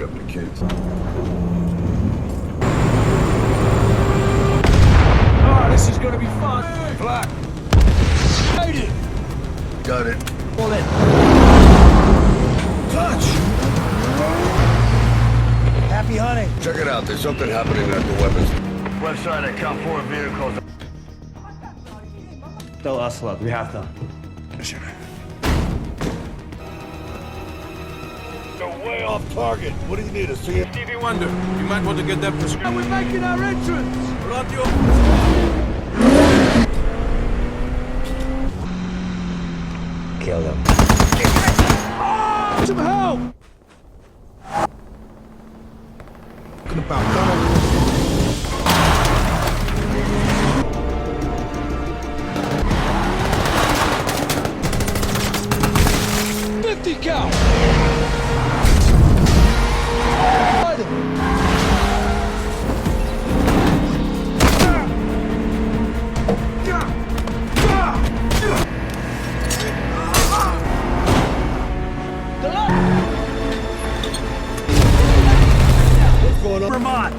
pick up the kids. Oh, this is gonna be fun. Black. Made it. Got it. Pull it. Touch. Happy hunting. Check it out. There's something happening at the weapons. Website account for vehicles. Tell us what we have to. They're way off target. What do you need, a CM? Stevie Wonder, you might want to get that prescription. We're making our entrance. We're on your... Kill them. Some help! Talking about Donald. 50 cal! What's going on? Rahmat!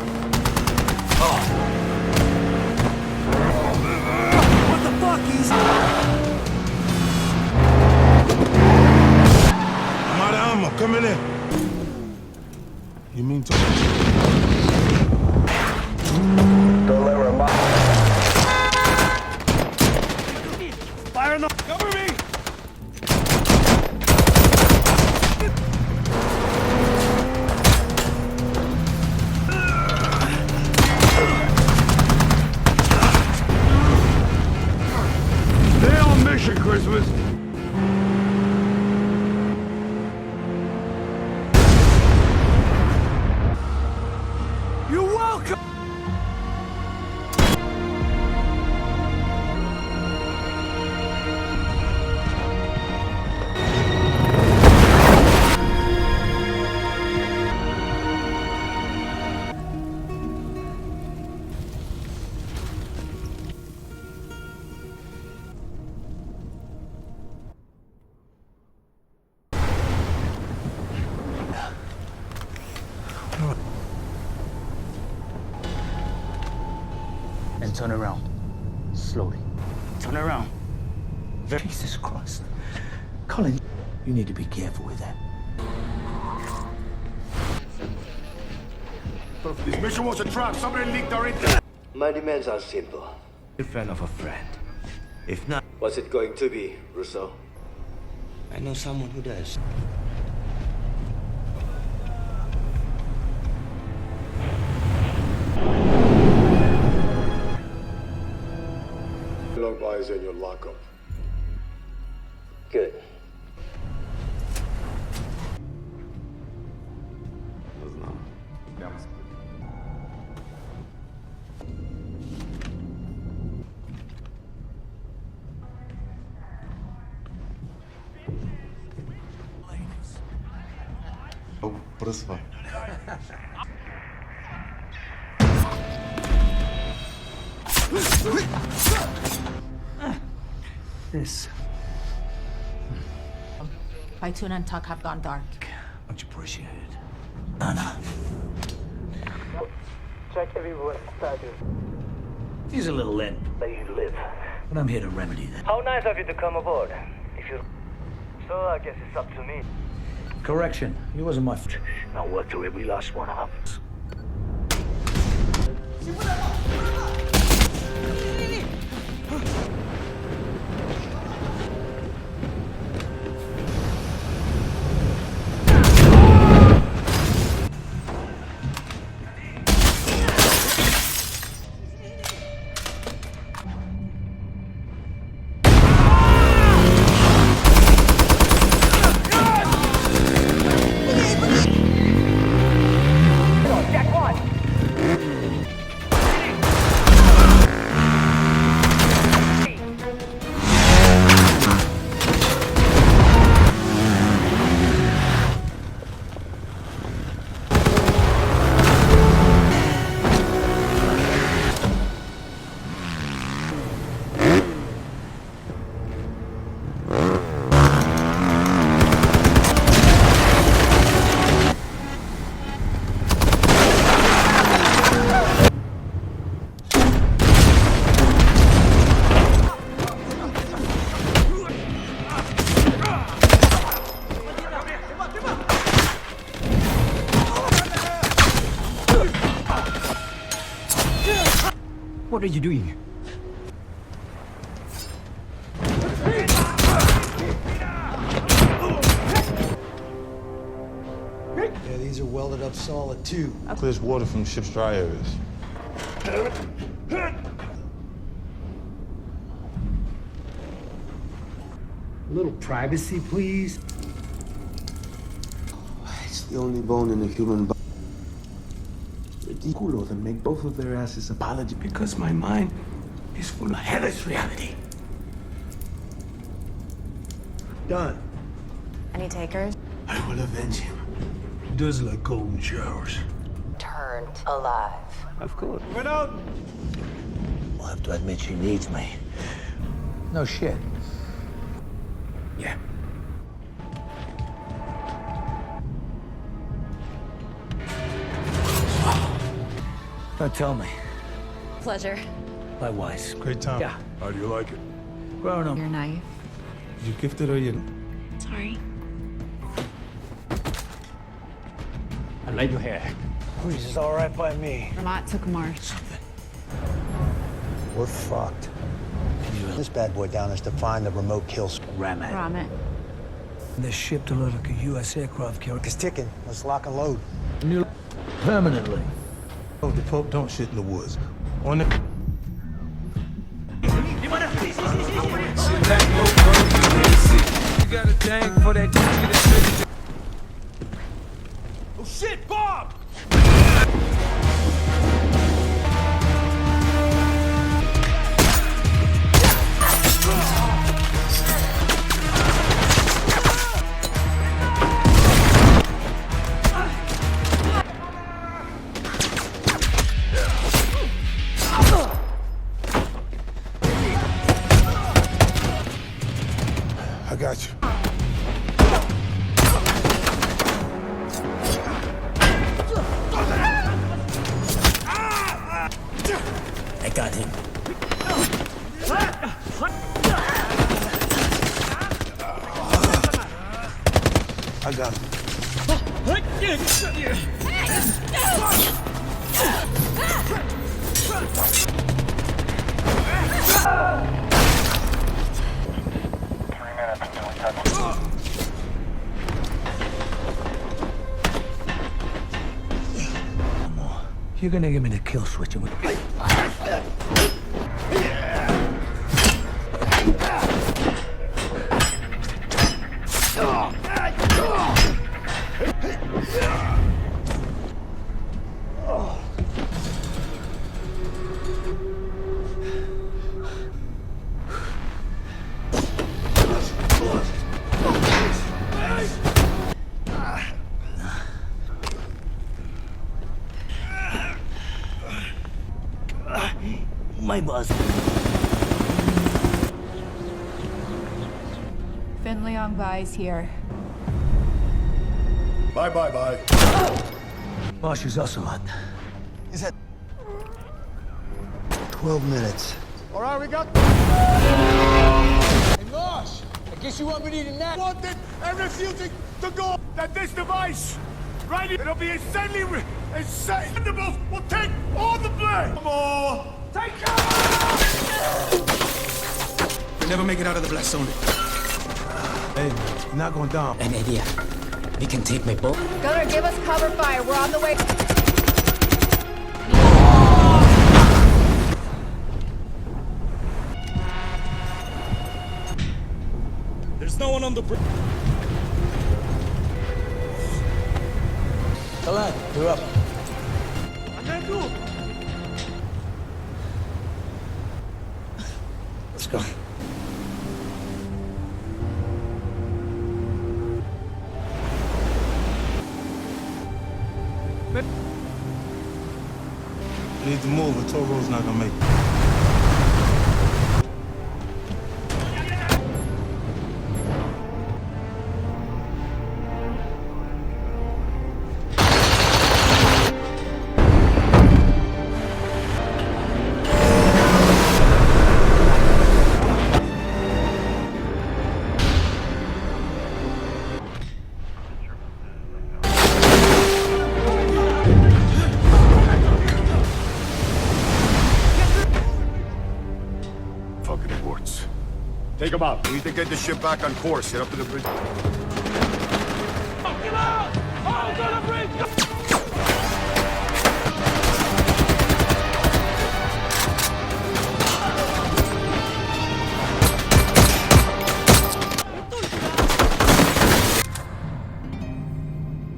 What the fuck? He's... I'm out of ammo. Coming in. You mean to... Don't let Rahmat. Fire in the... Cover me! Stay on mission, Christmas. You're welcome! And turn around. Slowly. Turn around. Jesus Christ. Colin, you need to be careful with that. This mission was a trap. Somebody leaked our intel. My demands are simple. A friend of a friend. If not, What's it going to be, Russo? I know someone who does. Lullaby is in your lockup. Good. Oh, просва. This. Baitun and Tuck have gone dark. Much appreciated. Anna. Check everyone's status. He's a little in. Let you live. But I'm here to remedy that. How nice of you to come aboard. If you... So I guess it's up to me. Correction. He wasn't my... Now work till every last one of us. What are you doing? Yeah, these are welded up solid too. Clears water from ship's dry areas. A little privacy, please. It's the only bone in the human body. Culo that make both of their asses apology. Because my mind is full of hellish reality. Done. Any takers? I will avenge him. He does like golden showers. Turned alive. Of course. Went out. I'll have to admit she needs me. No shit. Yeah. Now tell me, Pleasure. likewise. Great time. Yeah. How do you like it? Growing up. Your knife. You gifted or you? Sorry. I like your hair. This is all right by me. Rahmat took Marsh. Something. We're fucked. This bad boy down is to find the remote kill Rahmat. Rahmat. This ship to look like a U.S. aircraft carrier. It's ticking. Let's lock and load. New permanently. Oh, the Pope don't shit in the woods. On the... You got a thing for that. Oh shit, Bob! I got you. I got him. I got him. You're gonna give me the kill switch and we... My boss. Finley Uwais here. Bye. Boss is Ocelot. Is that 12 minutes? All right, we got. Hey, Marsh, I guess you won't be needing that. Wanted and refusing to go. That this device, right? It'll be Expendables will take all the blame. More. Take We never make it out of the blast zone. Hey, you're not going down. An idea. We can take my boat. Gunner, give us cover fire. We're on the way. There's no one on the bridge. Come on, you're up. Let's go. You need to move, or Toro's not gonna make it. Take them out. We need to get the ship back on course. Head up to the bridge. Get out! Oh, to the bridge!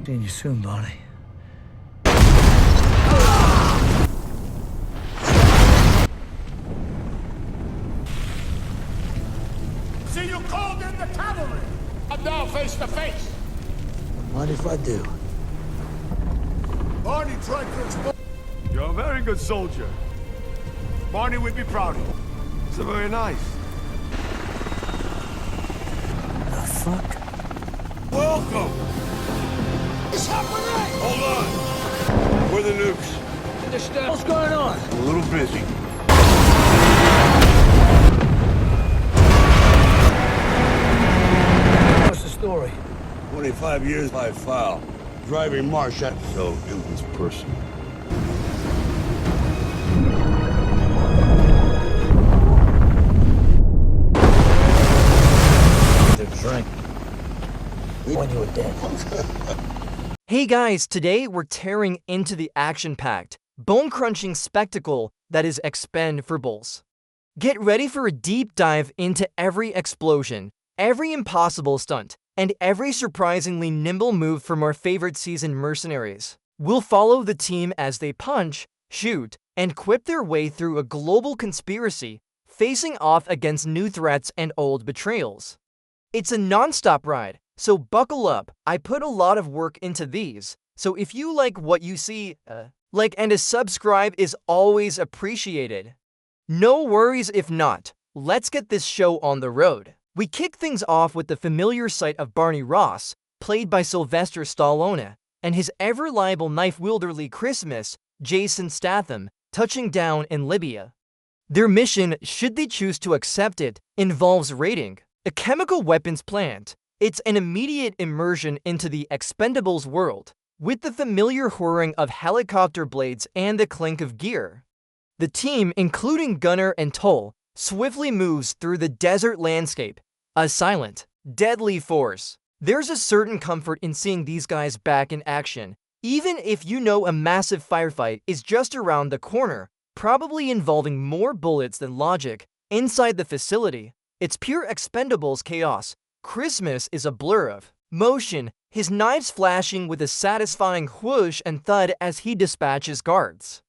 See you soon, Barney. See, you called in the cavalry. I'm now face to face. Mind if I do? Barney tried to expose. You're a very good soldier. Barney would be proud of you. So very nice. The fuck? Welcome. It's happening. Hold on. Where are the nukes? Understand what's going on? A little busy. What's the story? 25 years by file. Driving marsh at so it was personal. The drink. When you were dead. Hey guys, today we're tearing into the action-packed, bone-crunching spectacle that is Expend4bles. Get ready for a deep dive into every explosion, every impossible stunt, and every surprisingly nimble move from our favorite season mercenaries. We'll follow the team as they punch, shoot, and quip their way through a global conspiracy, facing off against new threats and old betrayals. It's a non-stop ride, so buckle up. I put a lot of work into these, so if you like what you see, like and a subscribe is always appreciated. No worries if not. Let's get this show on the road. We kick things off with the familiar sight of Barney Ross, played by Sylvester Stallone, and his ever-liable knife-wielderly Christmas, Jason Statham, touching down in Libya. Their mission, should they choose to accept it, involves raiding a chemical weapons plant. It's an immediate immersion into the Expendables world, with the familiar whirring of helicopter blades and the clink of gear. The team, including Gunner and Toll, swiftly moves through the desert landscape, a silent, deadly force. There's a certain comfort in seeing these guys back in action, even if you know a massive firefight is just around the corner, probably involving more bullets than logic. Inside the facility, it's pure Expendables chaos. Christmas is a blur of motion, his knives flashing with a satisfying whoosh and thud as he dispatches guards.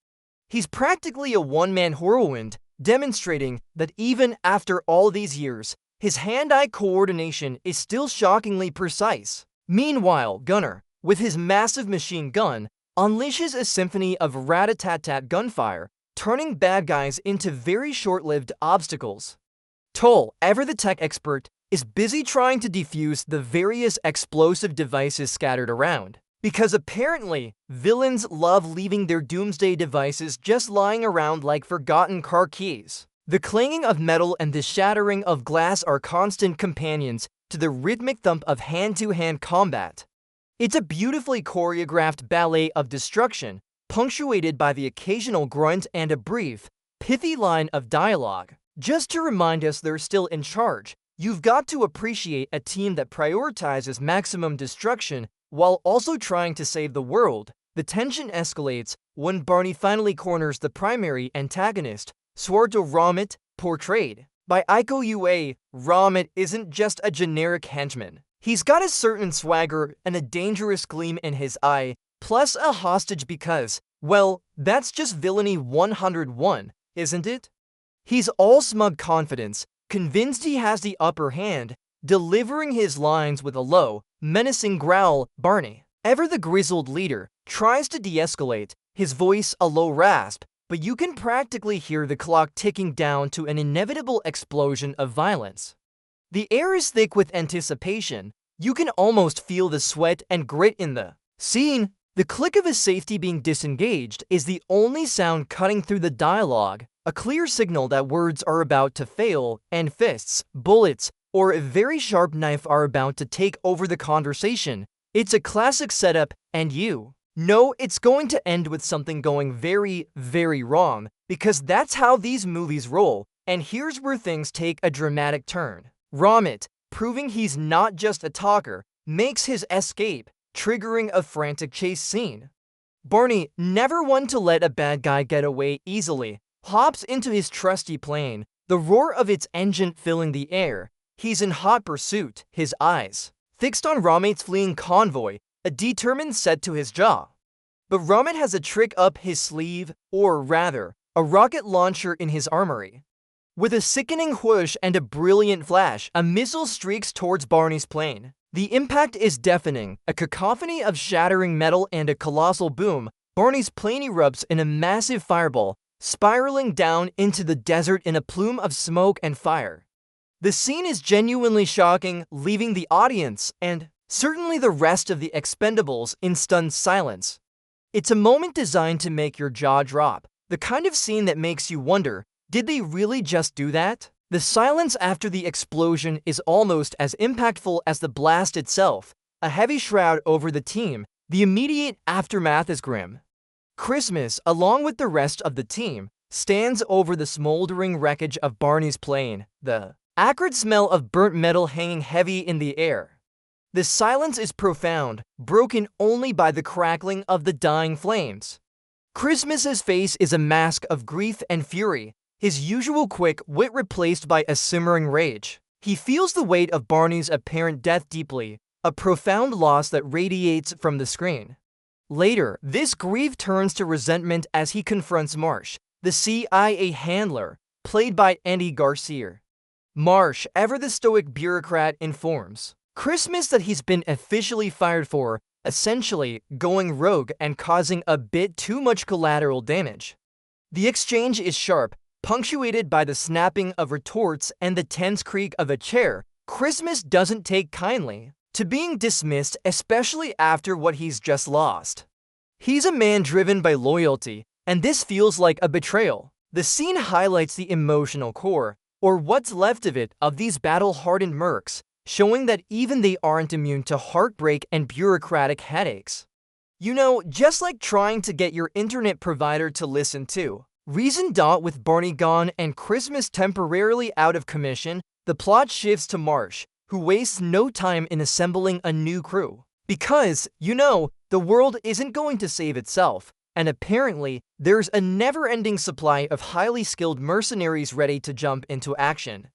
He's practically a one-man whirlwind, demonstrating that even after all these years, his hand-eye coordination is still shockingly precise. Meanwhile, Gunner, with his massive machine gun, unleashes a symphony of rat-a-tat-tat gunfire, turning bad guys into very short-lived obstacles. Toll, ever the tech expert, is busy trying to defuse the various explosive devices scattered around, because apparently, villains love leaving their doomsday devices just lying around like forgotten car keys. The clanging of metal and the shattering of glass are constant companions to the rhythmic thump of hand-to-hand combat. It's a beautifully choreographed ballet of destruction, punctuated by the occasional grunt and a brief, pithy line of dialogue. Just to remind us they're still in charge, you've got to appreciate a team that prioritizes maximum destruction while also trying to save the world. The tension escalates when Barney finally corners the primary antagonist, Rahmat, portrayed by Iko Uwais. Rahmat isn't just a generic henchman. He's got a certain swagger and a dangerous gleam in his eye, plus a hostage because, well, that's just villainy 101, isn't it? He's all smug confidence, convinced he has the upper hand, delivering his lines with a low, menacing growl. Barney, ever the grizzled leader, tries to de-escalate, his voice a low rasp, but you can practically hear the clock ticking down to an inevitable explosion of violence. The air is thick with anticipation. You can almost feel the sweat and grit in the scene. The click of a safety being disengaged is the only sound cutting through the dialogue, a clear signal that words are about to fail, and fists, bullets, or a very sharp knife are about to take over the conversation. It's a classic setup, and you know it's going to end with something going very, very wrong, because that's how these movies roll. And here's where things take a dramatic turn. Rahmat, proving he's not just a talker, makes his escape, triggering a frantic chase scene. Barney, never one to let a bad guy get away easily, hops into his trusty plane, the roar of its engine filling the air. He's in hot pursuit, his eyes fixed on Rahmat's fleeing convoy, a determined set to his jaw. But Rahmat has a trick up his sleeve, or rather, a rocket launcher in his armory. With a sickening whoosh and a brilliant flash, a missile streaks towards Barney's plane. The impact is deafening, a cacophony of shattering metal and a colossal boom. Barney's plane erupts in a massive fireball, spiraling down into the desert in a plume of smoke and fire. The scene is genuinely shocking, leaving the audience, and certainly the rest of the Expendables, in stunned silence. It's a moment designed to make your jaw drop, the kind of scene that makes you wonder, did they really just do that? The silence after the explosion is almost as impactful as the blast itself, a heavy shroud over the team. The immediate aftermath is grim. Christmas, along with the rest of the team, stands over the smoldering wreckage of Barney's plane, the acrid smell of burnt metal hanging heavy in the air. The silence is profound, broken only by the crackling of the dying flames. Christmas's face is a mask of grief and fury, his usual quick wit replaced by a simmering rage. He feels the weight of Barney's apparent death deeply, a profound loss that radiates from the screen. Later, this grief turns to resentment as he confronts Marsh, the CIA handler, played by Andy Garcia. Marsh, ever the stoic bureaucrat, informs Christmas that he's been officially fired for, essentially going rogue and causing a bit too much collateral damage. The exchange is sharp, punctuated by the snapping of retorts and the tense creak of a chair. Christmas doesn't take kindly to being dismissed, especially after what he's just lost. He's a man driven by loyalty, and this feels like a betrayal. The scene highlights the emotional core, or what's left of it, of these battle-hardened mercs, showing that even they aren't immune to heartbreak and bureaucratic headaches. You know, just like trying to get your internet provider to listen to reason. With Barney gone and Christmas temporarily out of commission, the plot shifts to Marsh, who wastes no time in assembling a new crew. Because, you know, the world isn't going to save itself, and apparently, there's a never-ending supply of highly skilled mercenaries ready to jump into action.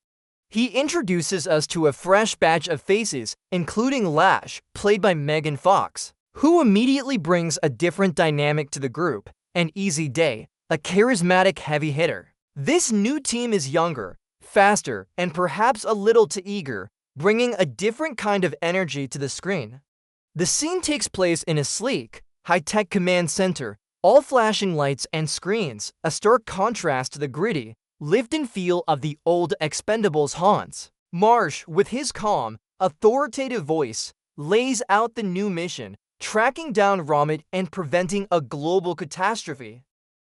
He introduces us to a fresh batch of faces, including Lash, played by Megan Fox, who immediately brings a different dynamic to the group, and Easy Day, a charismatic heavy hitter. This new team is younger, faster, and perhaps a little too eager, bringing a different kind of energy to the screen. The scene takes place in a sleek, high-tech command center, all flashing lights and screens, a stark contrast to the gritty, lived-in feel of the old Expendables haunts. Marsh, with his calm, authoritative voice, lays out the new mission, tracking down Rahmat and preventing a global catastrophe.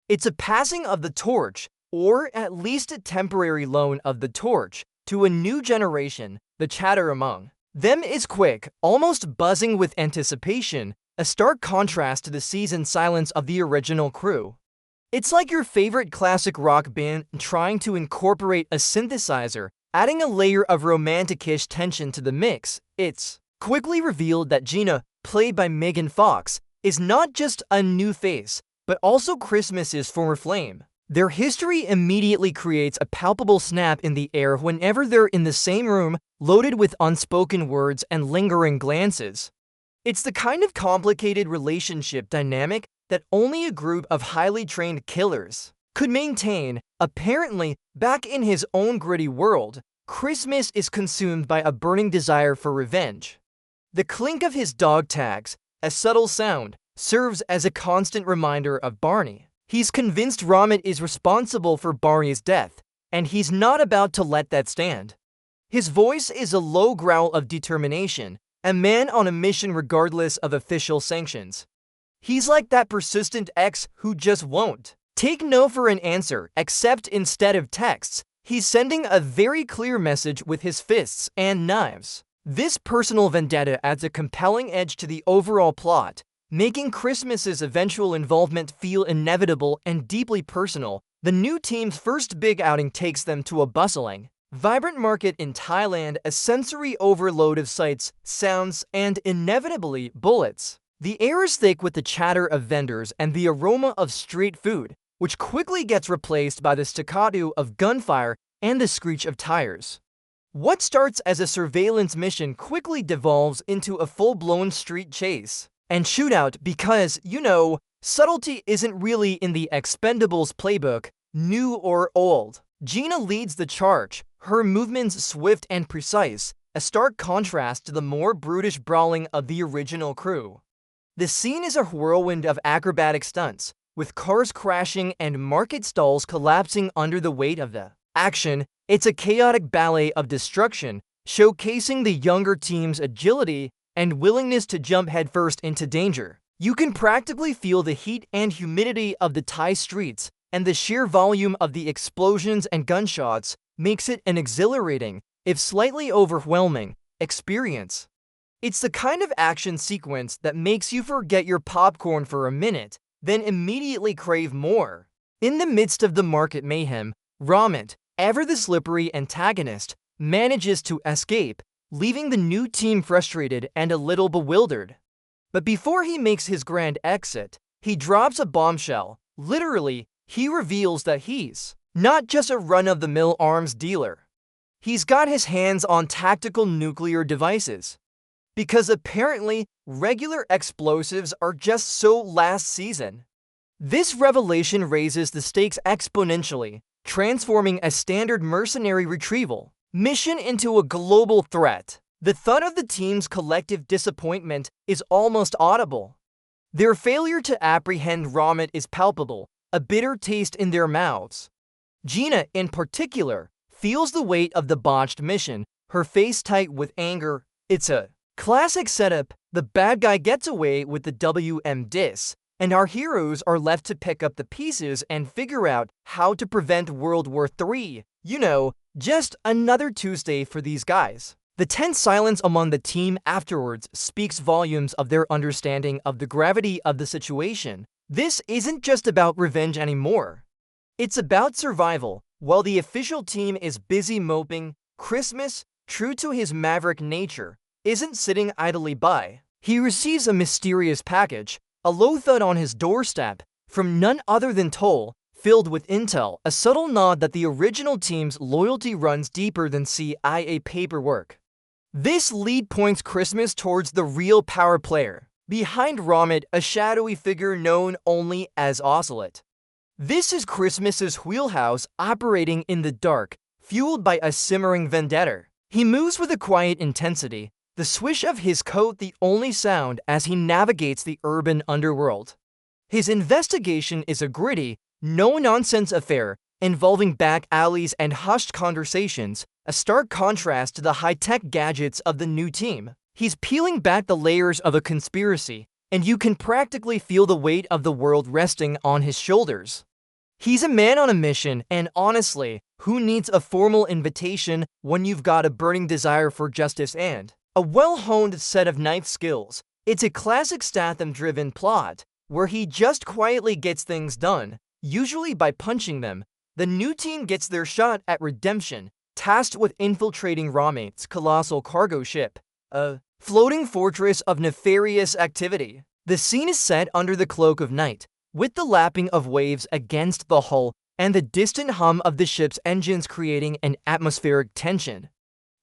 It's a passing of the torch, or at least a temporary loan of the torch, to a new generation. The chatter among them is quick, almost buzzing with anticipation, a stark contrast to the seasoned silence of the original crew. It's like your favorite classic rock band trying to incorporate a synthesizer, adding a layer of romantic-ish tension to the mix. It's quickly revealed that Gina, played by Megan Fox, is not just a new face, but also Christmas's former flame. Their history immediately creates a palpable snap in the air whenever they're in the same room, loaded with unspoken words and lingering glances. It's the kind of complicated relationship dynamic that only a group of highly trained killers could maintain. Apparently, back in his own gritty world, Christmas is consumed by a burning desire for revenge. The clink of his dog tags, a subtle sound, serves as a constant reminder of Barney. He's convinced Rahmat is responsible for Barney's death, and he's not about to let that stand. His voice is a low growl of determination, a man on a mission regardless of official sanctions. He's like that persistent ex who just won't take no for an answer, except instead of texts, he's sending a very clear message with his fists and knives. This personal vendetta adds a compelling edge to the overall plot, making Christmas's eventual involvement feel inevitable and deeply personal. The new team's first big outing takes them to a bustling, vibrant market in Thailand, a sensory overload of sights, sounds, and inevitably bullets. The air is thick with the chatter of vendors and the aroma of street food, which quickly gets replaced by the staccato of gunfire and the screech of tires. What starts as a surveillance mission quickly devolves into a full-blown street chase and shootout because, subtlety isn't really in the Expendables playbook, new or old. Gina leads the charge, her movements swift and precise, a stark contrast to the more brutish brawling of the original crew. The scene is a whirlwind of acrobatic stunts, with cars crashing and market stalls collapsing under the weight of the action. It's a chaotic ballet of destruction, showcasing the younger team's agility and willingness to jump headfirst into danger. You can practically feel the heat and humidity of the Thai streets, and the sheer volume of the explosions and gunshots makes it an exhilarating, if slightly overwhelming, experience. It's the kind of action sequence that makes you forget your popcorn for a minute, then immediately crave more. In the midst of the market mayhem, Rahmat, ever the slippery antagonist, manages to escape, leaving the new team frustrated and a little bewildered. But before he makes his grand exit, he drops a bombshell. Literally, he reveals that he's not just a run-of-the-mill arms dealer. He's got his hands on tactical nuclear devices. Because apparently, regular explosives are just so last season. This revelation raises the stakes exponentially, transforming a standard mercenary retrieval mission into a global threat. The thud of the team's collective disappointment is almost audible. Their failure to apprehend Rahmat is palpable, a bitter taste in their mouths. Gina, in particular, feels the weight of the botched mission, her face tight with anger. It's a classic setup. The bad guy gets away with the WM-dis, and our heroes are left to pick up the pieces and figure out how to prevent World War III. Just another Tuesday for these guys. The tense silence among the team afterwards speaks volumes of their understanding of the gravity of the situation. This isn't just about revenge anymore. It's about survival. While the official team is busy moping, Christmas, true to his maverick nature, isn't sitting idly by. He receives a mysterious package, a low thud on his doorstep, from none other than Toll, filled with intel, a subtle nod that the original team's loyalty runs deeper than CIA paperwork. This lead points Christmas towards the real power player. Behind Rahmat, a shadowy figure known only as Ocelot. This is Christmas's wheelhouse, operating in the dark, fueled by a simmering vendetta. He moves with a quiet intensity, the swish of his coat the only sound as he navigates the urban underworld. His investigation is a gritty, no-nonsense affair involving back alleys and hushed conversations, a stark contrast to the high-tech gadgets of the new team. He's peeling back the layers of a conspiracy, and you can practically feel the weight of the world resting on his shoulders. He's a man on a mission, and honestly, who needs a formal invitation when you've got a burning desire for justice and a well-honed set of knife skills? It's a classic Statham-driven plot, where he just quietly gets things done, usually by punching them. The new team gets their shot at redemption, tasked with infiltrating Rahmat's colossal cargo ship, a floating fortress of nefarious activity. The scene is set under the cloak of night, with the lapping of waves against the hull and the distant hum of the ship's engines creating an atmospheric tension.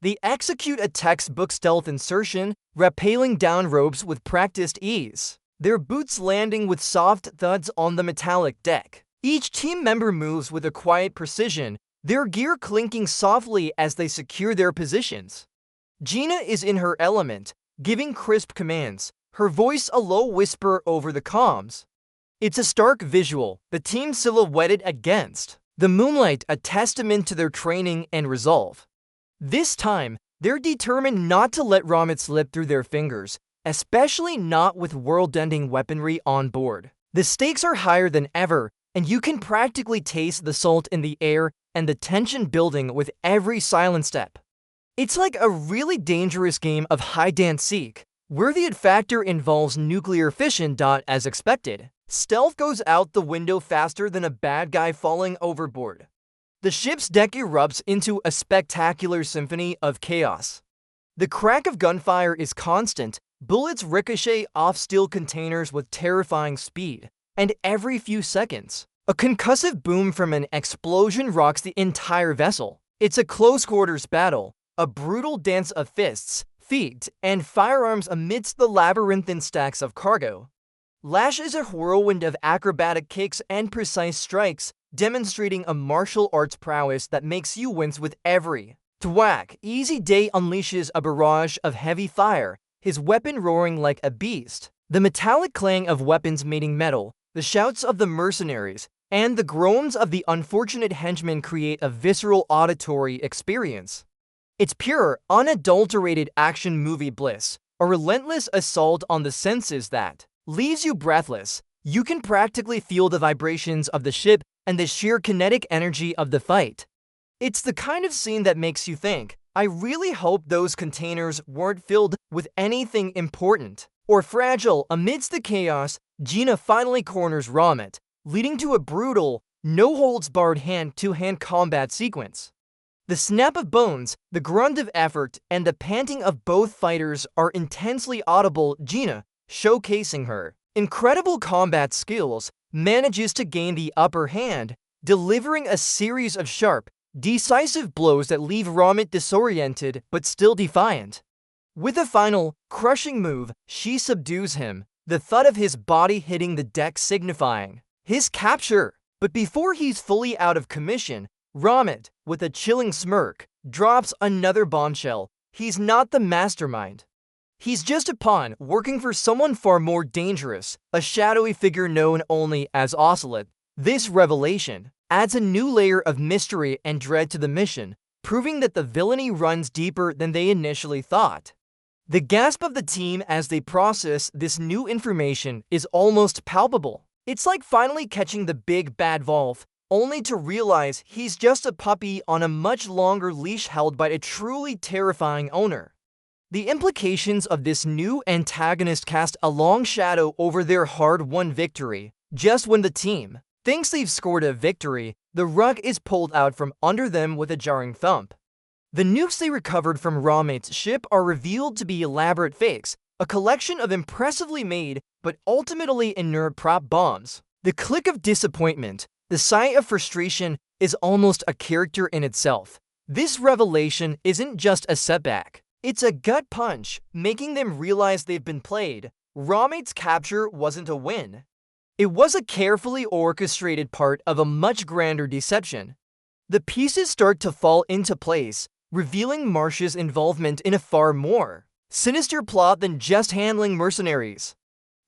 They execute a textbook stealth insertion, rappelling down ropes with practiced ease, their boots landing with soft thuds on the metallic deck. Each team member moves with a quiet precision, their gear clinking softly as they secure their positions. Gina is in her element, giving crisp commands, her voice a low whisper over the comms. It's a stark visual, the team silhouetted against the moonlight, a testament to their training and resolve. This time, they're determined not to let Rahmat slip through their fingers, especially not with world-ending weaponry on board. The stakes are higher than ever, and you can practically taste the salt in the air and the tension building with every silent step. It's like a really dangerous game of hide-and-seek, where the factor involves nuclear fission. As expected, Stealth goes out the window faster than a bad guy falling overboard. The ship's deck erupts into a spectacular symphony of chaos. The crack of gunfire is constant, bullets ricochet off steel containers with terrifying speed, and every few seconds, a concussive boom from an explosion rocks the entire vessel. It's a close-quarters battle, a brutal dance of fists, feet, and firearms amidst the labyrinthine stacks of cargo. Lash is a whirlwind of acrobatic kicks and precise strikes, demonstrating a martial arts prowess that makes you wince with every thwack. Easy Day unleashes a barrage of heavy fire, his weapon roaring like a beast. The metallic clang of weapons meeting metal, the shouts of the mercenaries, and the groans of the unfortunate henchmen create a visceral auditory experience. It's pure, unadulterated action movie bliss, a relentless assault on the senses that leaves you breathless. You can practically feel the vibrations of the ship and the sheer kinetic energy of the fight. It's the kind of scene that makes you think, I really hope those containers weren't filled with anything important or fragile. Amidst the chaos, Gina finally corners Rahmat, leading to a brutal, no-holds-barred hand-to-hand combat sequence. The snap of bones, the grunt of effort, and the panting of both fighters are intensely audible. Gina, showcasing her incredible combat skills, manages to gain the upper hand, delivering a series of sharp, decisive blows that leave Rahmat disoriented but still defiant. With a final, crushing move, she subdues him, the thud of his body hitting the deck signifying his capture. But before he's fully out of commission, Rahmat, with a chilling smirk, drops another bombshell. He's not the mastermind. He's just a pawn working for someone far more dangerous, a shadowy figure known only as Ocelot. This revelation adds a new layer of mystery and dread to the mission, proving that the villainy runs deeper than they initially thought. The gasp of the team as they process this new information is almost palpable. It's like finally catching the big bad Wolf, only to realize he's just a puppy on a much longer leash held by a truly terrifying owner. The implications of this new antagonist cast a long shadow over their hard-won victory. Just when the team thinks they've scored a victory, the rug is pulled out from under them with a jarring thump. The nukes they recovered from Rahmat's ship are revealed to be elaborate fakes, a collection of impressively made but ultimately inert prop bombs. The click of disappointment, the sigh of frustration, is almost a character in itself. This revelation isn't just a setback. It's a gut punch, making them realize they've been played. Rahmat's capture wasn't a win. It was a carefully orchestrated part of a much grander deception. The pieces start to fall into place, revealing Marsh's involvement in a far more sinister plot than just handling mercenaries.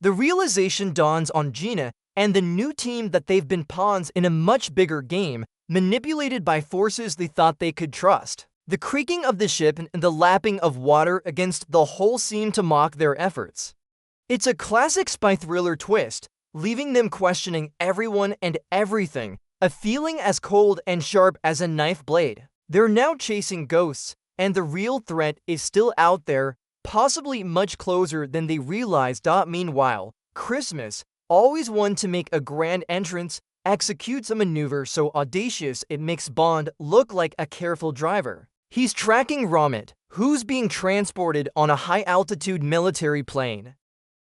The realization dawns on Gina and the new team that they've been pawns in a much bigger game, manipulated by forces they thought they could trust. The creaking of the ship and the lapping of water against the hull seem to mock their efforts. It's a classic spy thriller twist, leaving them questioning everyone and everything, a feeling as cold and sharp as a knife blade. They're now chasing ghosts, and the real threat is still out there, possibly much closer than they realized. Meanwhile, Christmas, always one to make a grand entrance, executes a maneuver so audacious it makes Bond look like a careful driver. He's tracking Rahmat, who's being transported on a high-altitude military plane.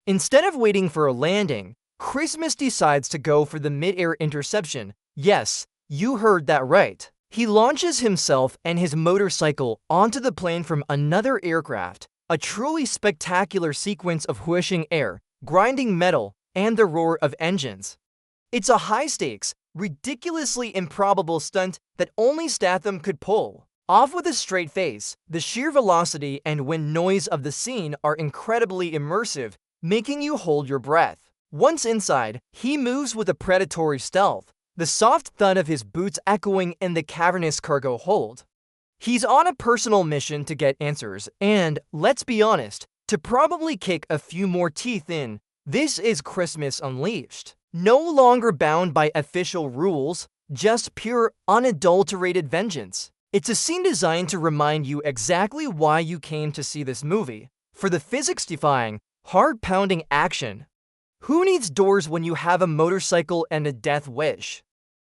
Instead of waiting for a landing, Christmas decides to go for the mid-air interception. Yes, you heard that right. He launches himself and his motorcycle onto the plane from another aircraft, a truly spectacular sequence of whooshing air, grinding metal, and the roar of engines. It's a high-stakes, ridiculously improbable stunt that only Statham could pull off with a straight face. The sheer velocity and wind noise of the scene are incredibly immersive, making you hold your breath. Once inside, he moves with a predatory stealth, the soft thud of his boots echoing in the cavernous cargo hold. He's on a personal mission to get answers and, let's be honest, to probably kick a few more teeth in. This is Christmas Unleashed. No longer bound by official rules, just pure, unadulterated vengeance. It's a scene designed to remind you exactly why you came to see this movie, for the physics-defying, heart-pounding action. Who needs doors when you have a motorcycle and a death wish?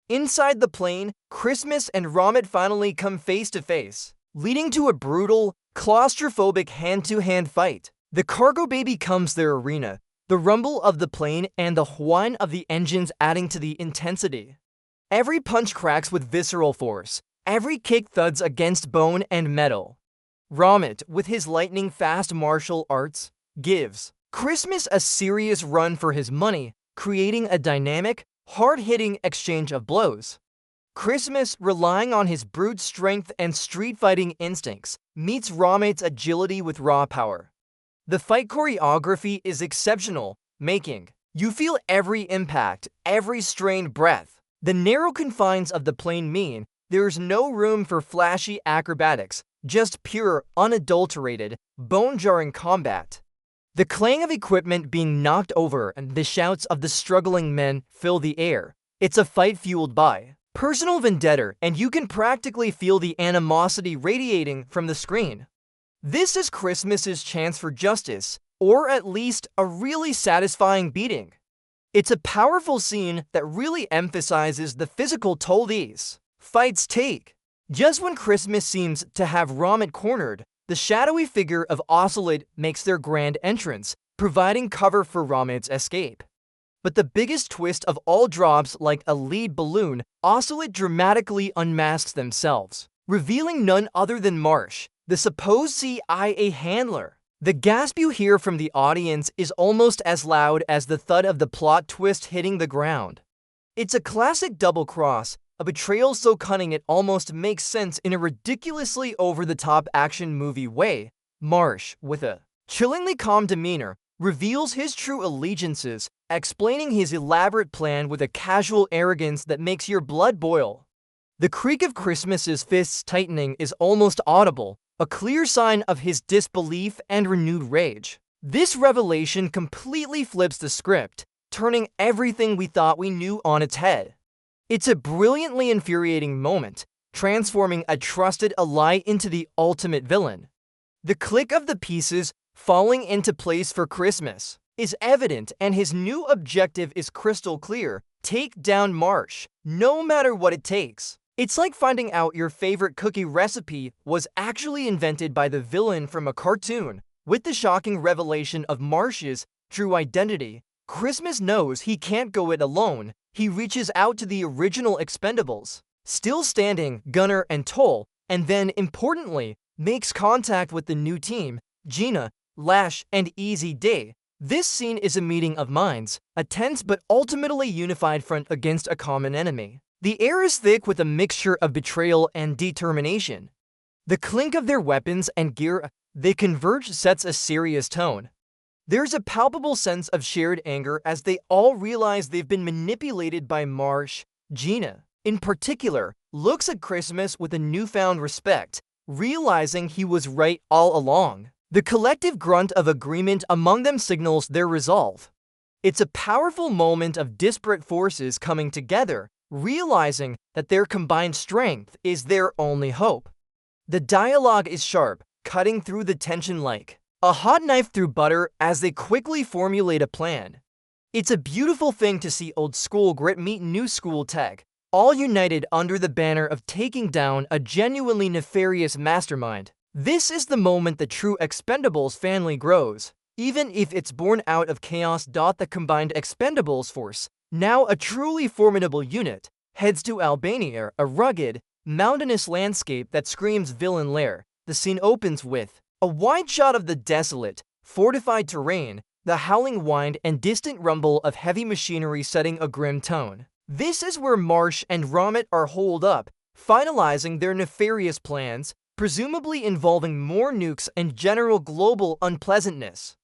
Inside the plane, Christmas and Rahmat finally come face to face, leading to a brutal, claustrophobic hand-to-hand fight. The cargo bay becomes their arena, the rumble of the plane and the whine of the engines adding to the intensity. Every punch cracks with visceral force, every kick thuds against bone and metal. Rahmat, with his lightning-fast martial arts, gives Christmas a serious run for his money, creating a dynamic, hard-hitting exchange of blows. Christmas, relying on his brute strength and street-fighting instincts, meets Rahmat's agility with raw power. The fight choreography is exceptional, making you feel every impact, every strained breath. The narrow confines of the plane mean there is no room for flashy acrobatics, just pure, unadulterated, bone-jarring combat. The clang of equipment being knocked over and the shouts of the struggling men fill the air. It's a fight fueled by personal vendetta, and you can practically feel the animosity radiating from the screen. This is Christmas's chance for justice, or at least a really satisfying beating. It's a powerful scene that really emphasizes the physical toll these fights take. Just when Christmas seems to have Rahmat cornered, the shadowy figure of Ocelot makes their grand entrance, providing cover for Rahmat's escape. But the biggest twist of all drops like a lead balloon, Ocelot dramatically unmasks themselves, revealing none other than Marsh, the supposed CIA handler. The gasp you hear from the audience is almost as loud as the thud of the plot twist hitting the ground. It's a classic double cross, a betrayal so cunning it almost makes sense in a ridiculously over-the-top action movie way. Marsh, with a chillingly calm demeanor, reveals his true allegiances, explaining his elaborate plan with a casual arrogance that makes your blood boil. The creak of Christmas's fists tightening is almost audible, a clear sign of his disbelief and renewed rage. This revelation completely flips the script, turning everything we thought we knew on its head. It's a brilliantly infuriating moment, transforming a trusted ally into the ultimate villain. The click of the pieces falling into place for Christmas is evident, and his new objective is crystal clear: take down Marsh, no matter what it takes. It's like finding out your favorite cookie recipe was actually invented by the villain from a cartoon. With the shocking revelation of Marsh's true identity, Christmas knows he can't go it alone. He reaches out to the original Expendables, still standing, Gunner and Toll, and then, importantly, makes contact with the new team, Gina, Lash, and Easy Day. This scene is a meeting of minds, a tense but ultimately unified front against a common enemy. The air is thick with a mixture of betrayal and determination. The clink of their weapons and gear they converge sets a serious tone. There's a palpable sense of shared anger as they all realize they've been manipulated by Marsh. Gina, in particular, looks at Christmas with a newfound respect, realizing he was right all along. The collective grunt of agreement among them signals their resolve. It's a powerful moment of disparate forces coming together, realizing that their combined strength is their only hope. The dialogue is sharp, cutting through the tension like a hot knife through butter as they quickly formulate a plan. It's a beautiful thing to see old school grit meet new school tech, all united under the banner of taking down a genuinely nefarious mastermind. This is the moment the true Expendables family grows, even if it's born out of chaos. The combined Expendables force, now a truly formidable unit, heads to Albania, a rugged, mountainous landscape that screams villain lair. The scene opens with a wide shot of the desolate, fortified terrain, the howling wind and distant rumble of heavy machinery setting a grim tone. This is where Marsh and Rahmat are holed up, finalizing their nefarious plans, presumably involving more nukes and general global unpleasantness.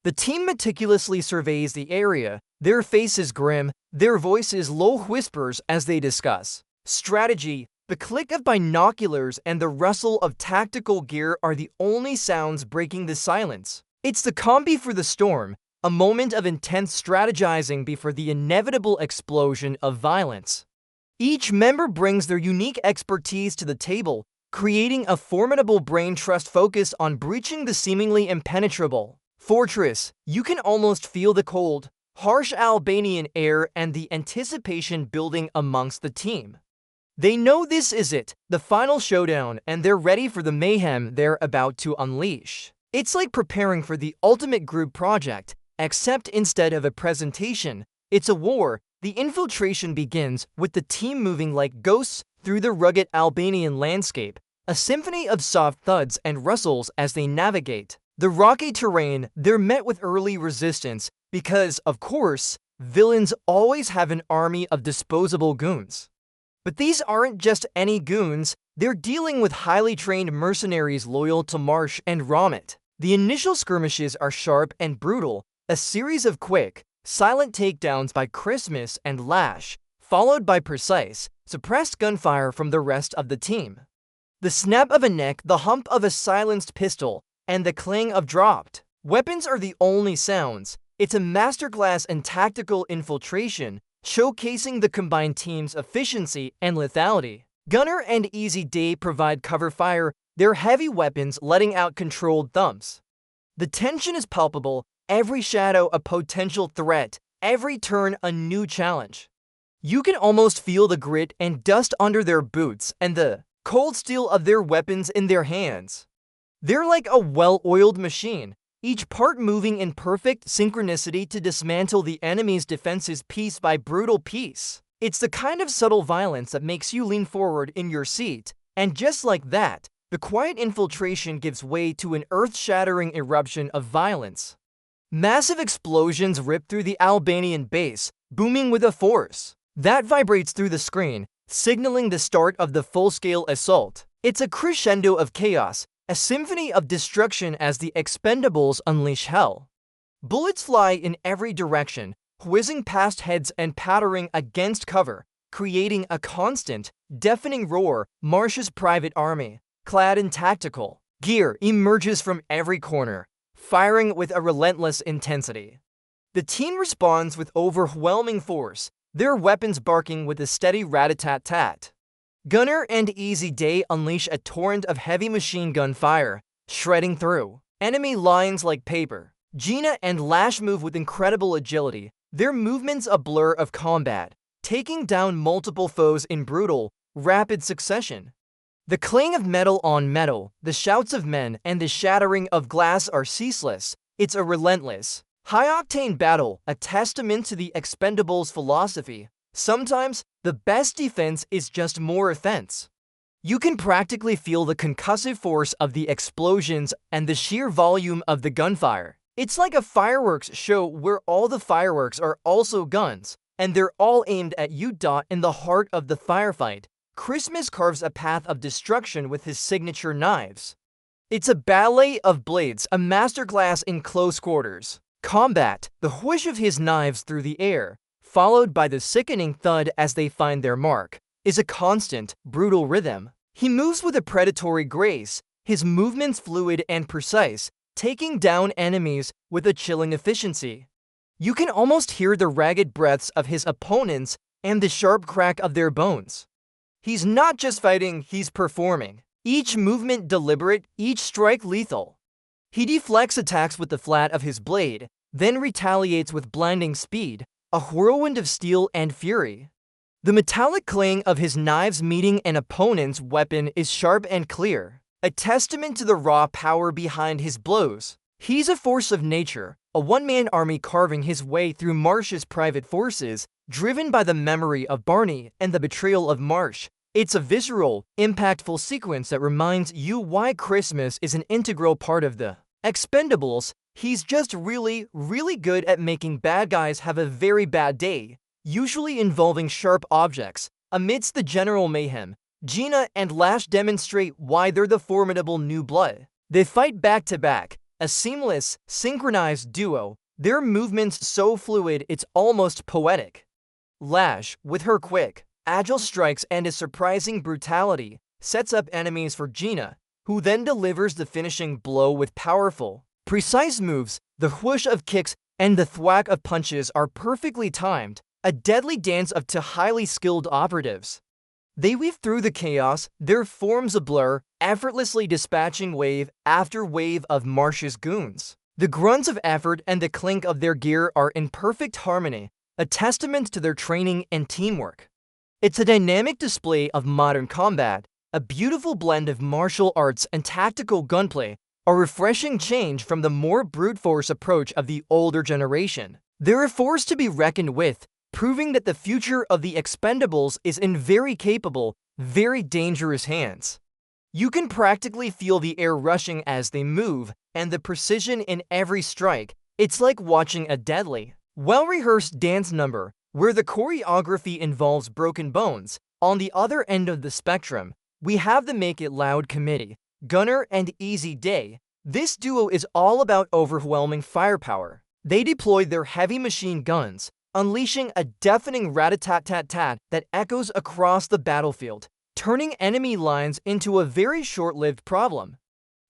The team meticulously surveys the area, their faces grim, their voices low whispers as they discuss strategy. The click of binoculars and the rustle of tactical gear are the only sounds breaking the silence. It's the combi for the storm, a moment of intense strategizing before the inevitable explosion of violence. Each member brings their unique expertise to the table, creating a formidable brain trust focused on breaching the seemingly impenetrable fortress. You can almost feel the cold, harsh Albanian air, and the anticipation building amongst the team. They know this is it, the final showdown, and they're ready for the mayhem they're about to unleash. It's like preparing for the ultimate group project, except instead of a presentation, it's a war. The infiltration begins with the team moving like ghosts through the rugged Albanian landscape, a symphony of soft thuds and rustles as they navigate the rocky terrain. They're met with early resistance because, of course, villains always have an army of disposable goons. But these aren't just any goons, they're dealing with highly trained mercenaries loyal to Marsh and Rahmat. The initial skirmishes are sharp and brutal, a series of quick, silent takedowns by Christmas and Lash, followed by precise, suppressed gunfire from the rest of the team. The snap of a neck, the hump of a silenced pistol, and the clang of dropped weapons are the only sounds. It's a masterclass in tactical infiltration, showcasing the combined team's efficiency and lethality. Gunner and Easy Day provide cover fire, their heavy weapons letting out controlled thumps. The tension is palpable, every shadow a potential threat, every turn a new challenge. You can almost feel the grit and dust under their boots and the cold steel of their weapons in their hands. They're like a well-oiled machine, each part moving in perfect synchronicity to dismantle the enemy's defenses piece by brutal piece. It's the kind of subtle violence that makes you lean forward in your seat, and just like that, the quiet infiltration gives way to an earth-shattering eruption of violence. Massive explosions rip through the Albanian base, booming with a force that vibrates through the screen, signaling the start of the full-scale assault. It's a crescendo of chaos, a symphony of destruction as the Expendables unleash hell. Bullets fly in every direction, whizzing past heads and pattering against cover, creating a constant, deafening roar. Marsh's private army, clad in tactical gear, emerges from every corner, firing with a relentless intensity. The team responds with overwhelming force, their weapons barking with a steady rat-a-tat-tat. Gunner and Easy Day unleash a torrent of heavy machine gun fire, shredding through enemy lines like paper. Gina and Lash move with incredible agility, their movements a blur of combat, taking down multiple foes in brutal, rapid succession. The clang of metal on metal, the shouts of men, and the shattering of glass are ceaseless. It's a relentless, high-octane battle, a testament to the Expendables philosophy. Sometimes, the best defense is just more offense. You can practically feel the concussive force of the explosions and the sheer volume of the gunfire. It's like a fireworks show where all the fireworks are also guns, and they're all aimed at you. In the heart of the firefight, Christmas carves a path of destruction with his signature knives. It's a ballet of blades, a masterclass in close quarters combat, the whoosh of his knives through the air, followed by the sickening thud as they find their mark, is a constant, brutal rhythm. He moves with a predatory grace, his movements fluid and precise, taking down enemies with a chilling efficiency. You can almost hear the ragged breaths of his opponents and the sharp crack of their bones. He's not just fighting, he's performing. Each movement deliberate, each strike lethal. He deflects attacks with the flat of his blade, then retaliates with blinding speed, a whirlwind of steel and fury. The metallic clang of his knives meeting an opponent's weapon is sharp and clear, a testament to the raw power behind his blows. He's a force of nature, a one-man army carving his way through Marsh's private forces, driven by the memory of Barney and the betrayal of Marsh. It's a visceral, impactful sequence that reminds you why Christmas is an integral part of the Expendables. He's just really, really good at making bad guys have a very bad day, usually involving sharp objects. Amidst the general mayhem, Gina and Lash demonstrate why they're the formidable new blood. They fight back to back, a seamless, synchronized duo, their movements so fluid it's almost poetic. Lash, with her quick, agile strikes and a surprising brutality, sets up enemies for Gina, who then delivers the finishing blow with powerful, precise moves. The whoosh of kicks and the thwack of punches are perfectly timed, a deadly dance of two highly skilled operatives. They weave through the chaos, their forms a blur, effortlessly dispatching wave after wave of Marsh's goons. The grunts of effort and the clink of their gear are in perfect harmony, a testament to their training and teamwork. It's a dynamic display of modern combat, a beautiful blend of martial arts and tactical gunplay, a refreshing change from the more brute force approach of the older generation. They're a force to be reckoned with, proving that the future of the Expendables is in very capable, very dangerous hands. You can practically feel the air rushing as they move, and the precision in every strike. It's like watching a deadly, well-rehearsed dance number, where the choreography involves broken bones. On the other end of the spectrum, we have the Make It Loud committee, Gunner and Easy Day. This duo is all about overwhelming firepower. They deploy their heavy machine guns, unleashing a deafening rat-a-tat-tat-tat that echoes across the battlefield, turning enemy lines into a very short-lived problem.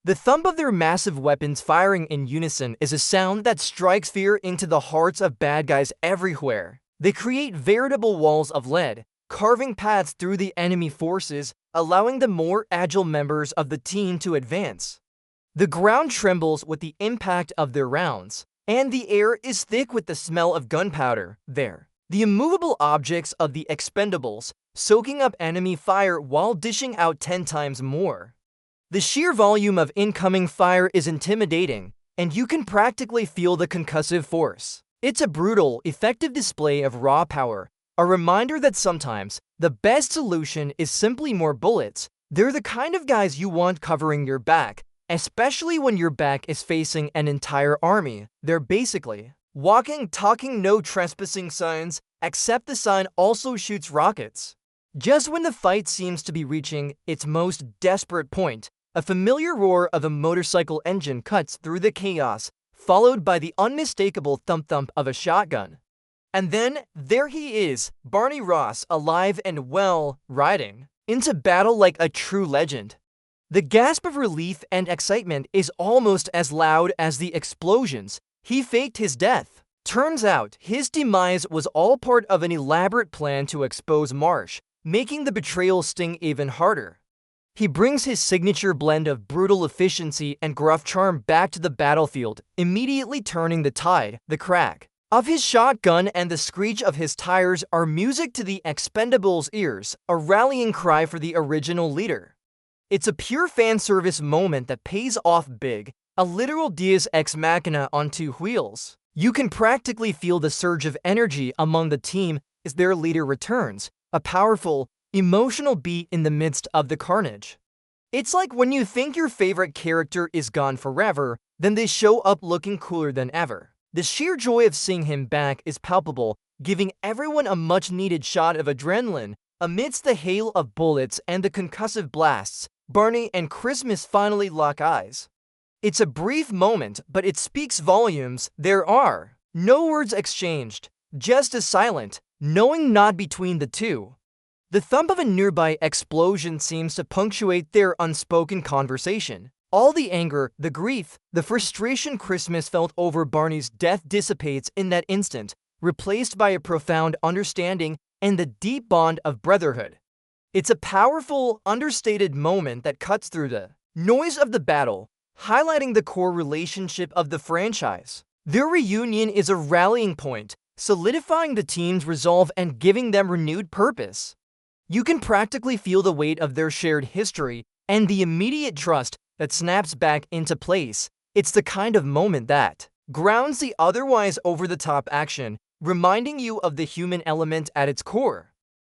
The thump of their massive weapons firing in unison is a sound that strikes fear into the hearts of bad guys everywhere. They create veritable walls of lead, carving paths through the enemy forces, allowing the more agile members of the team to advance. The ground trembles with the impact of their rounds, and the air is thick with the smell of gunpowder. There, the immovable objects of the Expendables, soaking up enemy fire while dishing out 10 times more. The sheer volume of incoming fire is intimidating, and you can practically feel the concussive force. It's a brutal, effective display of raw power, a reminder that sometimes the best solution is simply more bullets. They're the kind of guys you want covering your back, especially when your back is facing an entire army. They're basically walking, talking, no trespassing signs, except the sign also shoots rockets. Just when the fight seems to be reaching its most desperate point, a familiar roar of a motorcycle engine cuts through the chaos, followed by the unmistakable thump-thump of a shotgun. And then, there he is, Barney Ross, alive and well, riding into battle like a true legend. The gasp of relief and excitement is almost as loud as the explosions. He faked his death. Turns out, his demise was all part of an elaborate plan to expose Marsh, making the betrayal sting even harder. He brings his signature blend of brutal efficiency and gruff charm back to the battlefield, immediately turning the tide. The crack of his shotgun and the screech of his tires are music to the Expendables' ears, a rallying cry for the original leader. It's a pure fan service moment that pays off big, a literal deus ex machina on two wheels. You can practically feel the surge of energy among the team as their leader returns, a powerful, emotional beat in the midst of the carnage. It's like when you think your favorite character is gone forever, then they show up looking cooler than ever. The sheer joy of seeing him back is palpable, giving everyone a much-needed shot of adrenaline. Amidst the hail of bullets and the concussive blasts, Barney and Christmas finally lock eyes. It's a brief moment, but it speaks volumes. There are no words exchanged, just a silent, knowing nod between the two. The thump of a nearby explosion seems to punctuate their unspoken conversation. All the anger, the grief, the frustration Christmas felt over Barney's death dissipates in that instant, replaced by a profound understanding and the deep bond of brotherhood. It's a powerful, understated moment that cuts through the noise of the battle, highlighting the core relationship of the franchise. Their reunion is a rallying point, solidifying the team's resolve and giving them renewed purpose. You can practically feel the weight of their shared history and the immediate trust that snaps back into place. It's the kind of moment that grounds the otherwise over-the-top action, reminding you of the human element at its core.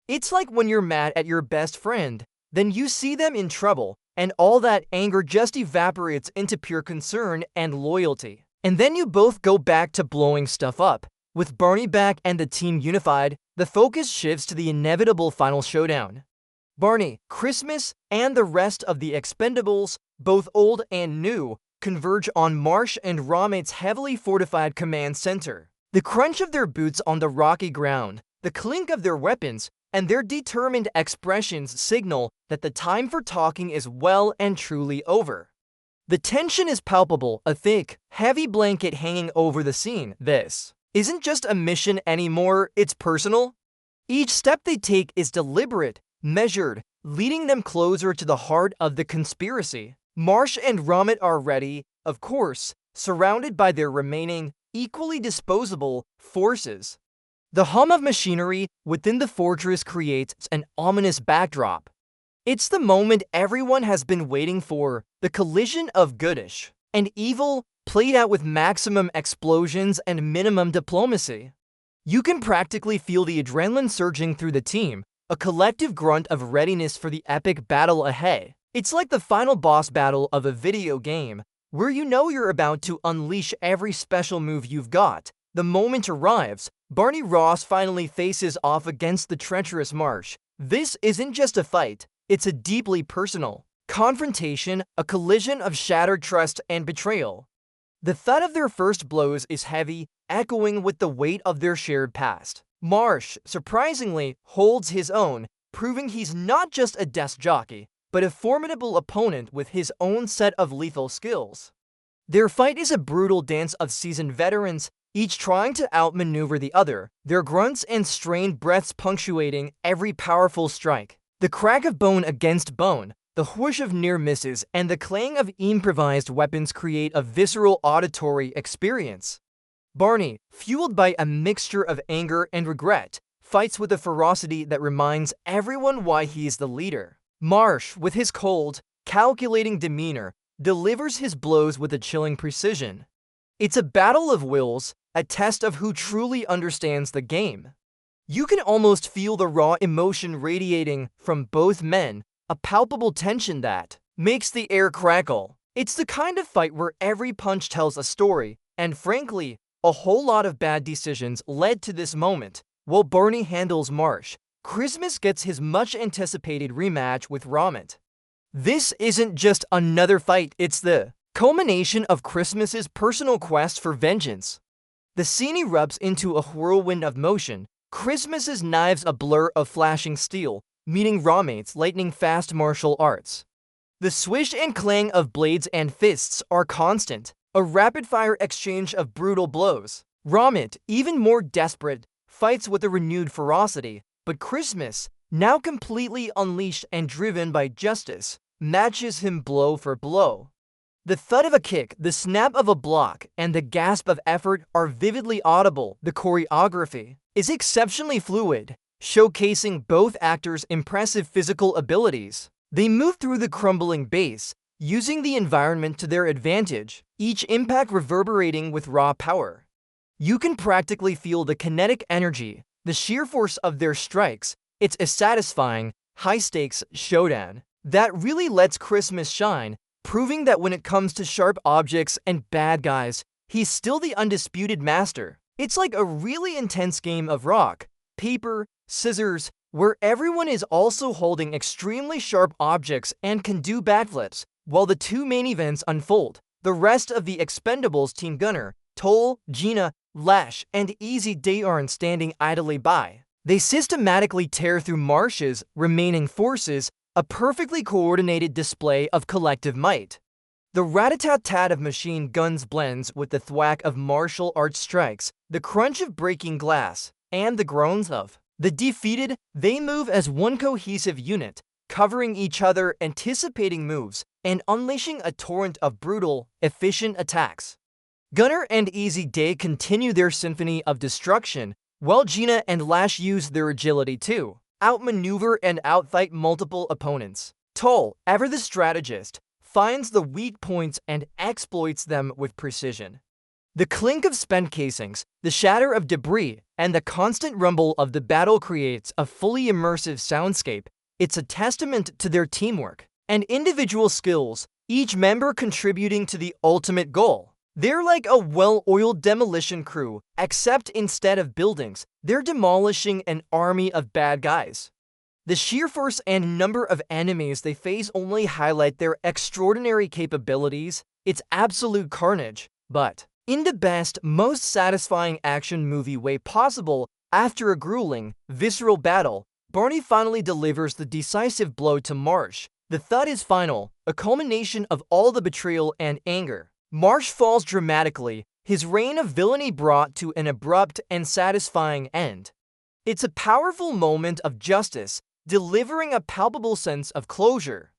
It's like when you're mad at your best friend, then you see them in trouble, and all that anger just evaporates into pure concern and loyalty. And then you both go back to blowing stuff up. With Barney back and the team unified, the focus shifts to the inevitable final showdown. Barney, Christmas, and the rest of the Expendables, both old and new, converge on Marsh and Rahmat's heavily fortified command center. The crunch of their boots on the rocky ground, the clink of their weapons, and their determined expressions signal that the time for talking is well and truly over. The tension is palpable, a thick, heavy blanket hanging over the scene. This isn't just a mission anymore, it's personal. Each step they take is deliberate, measured, leading them closer to the heart of the conspiracy. Marsh and Rahmat are ready, of course, surrounded by their remaining, equally disposable, forces. The hum of machinery within the fortress creates an ominous backdrop. It's the moment everyone has been waiting for, the collision of goodish and evil played out with maximum explosions and minimum diplomacy. You can practically feel the adrenaline surging through the team, a collective grunt of readiness for the epic battle ahead. It's like the final boss battle of a video game, where you know you're about to unleash every special move you've got. The moment arrives, Barney Ross finally faces off against the treacherous Marsh. This isn't just a fight, it's a deeply personal confrontation, a collision of shattered trust and betrayal. The thud of their first blows is heavy, echoing with the weight of their shared past. Marsh, surprisingly, holds his own, proving he's not just a desk jockey, but a formidable opponent with his own set of lethal skills. Their fight is a brutal dance of seasoned veterans, each trying to outmaneuver the other, their grunts and strained breaths punctuating every powerful strike. The crack of bone against bone, the whoosh of near misses, and the clang of improvised weapons create a visceral auditory experience. Barney, fueled by a mixture of anger and regret, fights with a ferocity that reminds everyone why he's the leader. Marsh, with his cold, calculating demeanor, delivers his blows with a chilling precision. It's a battle of wills, a test of who truly understands the game. You can almost feel the raw emotion radiating from both men, a palpable tension that makes the air crackle. It's the kind of fight where every punch tells a story, and frankly, a whole lot of bad decisions led to this moment. While Barney handles Marsh, Christmas gets his much-anticipated rematch with Rahmat. This isn't just another fight, it's the culmination of Christmas's personal quest for vengeance. The scene erupts into a whirlwind of motion, Christmas's knives a blur of flashing steel, meeting Rahmat's lightning-fast martial arts. The swish and clang of blades and fists are constant, a rapid-fire exchange of brutal blows. Rahmat, even more desperate, fights with a renewed ferocity, but Christmas, now completely unleashed and driven by justice, matches him blow for blow. The thud of a kick, the snap of a block, and the gasp of effort are vividly audible. The choreography is exceptionally fluid, showcasing both actors' impressive physical abilities. They move through the crumbling base, using the environment to their advantage, each impact reverberating with raw power. You can practically feel the kinetic energy, the sheer force of their strikes. It's a satisfying, high-stakes showdown that really lets Christmas shine, proving that when it comes to sharp objects and bad guys, he's still the undisputed master. It's like a really intense game of rock, paper, scissors, where everyone is also holding extremely sharp objects and can do backflips. While the two main events unfold, the rest of the Expendables team Gunner, Toll, Gina, Lash, and Easy Day aren't standing idly by. They systematically tear through Marsh's remaining forces, a perfectly coordinated display of collective might. The rat-a-tat-tat of machine guns blends with the thwack of martial arts strikes, the crunch of breaking glass, and the groans of the defeated. They move as one cohesive unit, covering each other, anticipating moves, and unleashing a torrent of brutal, efficient attacks. Gunner and Easy Day continue their symphony of destruction, while Gina and Lash use their agility to outmaneuver and outfight multiple opponents. Toll, ever the strategist, finds the weak points and exploits them with precision. The clink of spent casings, the shatter of debris, and the constant rumble of the battle creates a fully immersive soundscape. It's a testament to their teamwork and individual skills, each member contributing to the ultimate goal. They're like a well-oiled demolition crew, except instead of buildings, they're demolishing an army of bad guys. The sheer force and number of enemies they face only highlight their extraordinary capabilities. It's absolute carnage, but in the best, most satisfying action movie way possible. After a grueling, visceral battle, Barney finally delivers the decisive blow to Marsh. The thud is final, a culmination of all the betrayal and anger. Marsh falls dramatically, his reign of villainy brought to an abrupt and satisfying end. It's a powerful moment of justice, delivering a palpable sense of closure.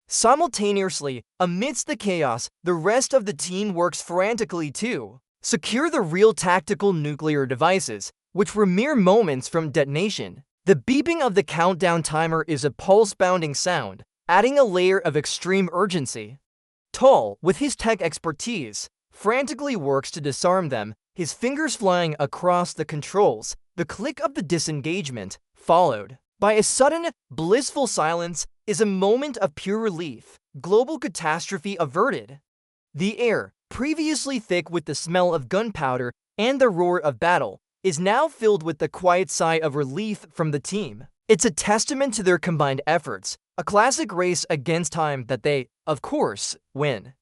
Simultaneously, amidst the chaos, the rest of the team works frantically to secure the real tactical nuclear devices, which were mere moments from detonation. The beeping of the countdown timer is a pulse-bounding sound, adding a layer of extreme urgency. Tall, with his tech expertise, frantically works to disarm them, his fingers flying across the controls. The click of the disengagement, followed by a sudden, blissful silence, is a moment of pure relief. Global catastrophe averted. The air, previously thick with the smell of gunpowder and the roar of battle, is now filled with the quiet sigh of relief from the team. It's a testament to their combined efforts, a classic race against time that they, of course, win.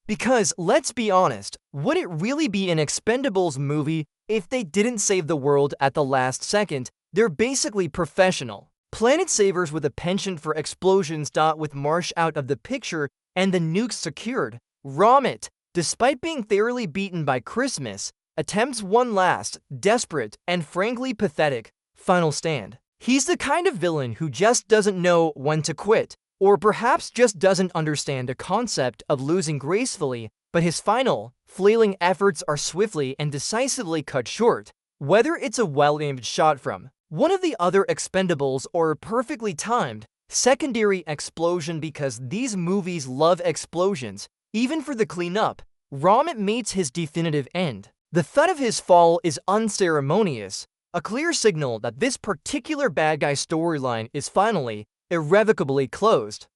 Because, let's be honest, would it really be an Expendables movie if they didn't save the world at the last second? They're basically professional planet savers with a penchant for explosions. With Marsh out of the picture and the nukes secured, Rahmat, despite being thoroughly beaten by Christmas, attempts one last, desperate, and frankly pathetic, final stand. He's the kind of villain who just doesn't know when to quit, or perhaps just doesn't understand the concept of losing gracefully, but his final, flailing efforts are swiftly and decisively cut short, whether it's a well-aimed shot from one of the other Expendables or a perfectly timed, secondary explosion. Because these movies love explosions, even for the cleanup, Rahmat meets his definitive end. The thud of his fall is unceremonious, a clear signal that this particular bad guy storyline is finally, irrevocably closed.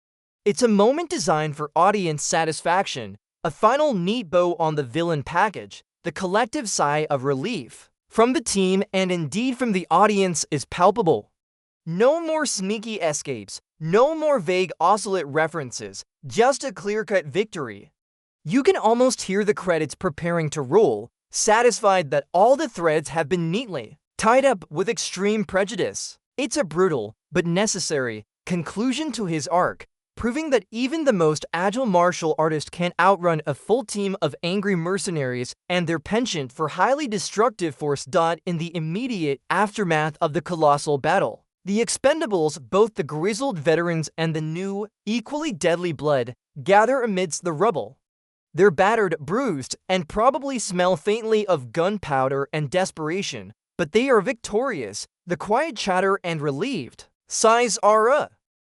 It's a moment designed for audience satisfaction, a final neat bow on the villain package. The collective sigh of relief from the team and indeed from the audience is palpable. No more sneaky escapes, no more vague oscillate references, just a clear-cut victory. You can almost hear the credits preparing to roll, satisfied that all the threads have been neatly tied up with extreme prejudice. It's a brutal, but necessary, conclusion to his arc, proving that even the most agile martial artist can outrun a full team of angry mercenaries and their penchant for highly destructive force. In the immediate aftermath of the colossal battle, the Expendables, both the grizzled veterans and the new, equally deadly blood, gather amidst the rubble. They're battered, bruised, and probably smell faintly of gunpowder and desperation, but they are victorious. The quiet chatter and relieved sighs are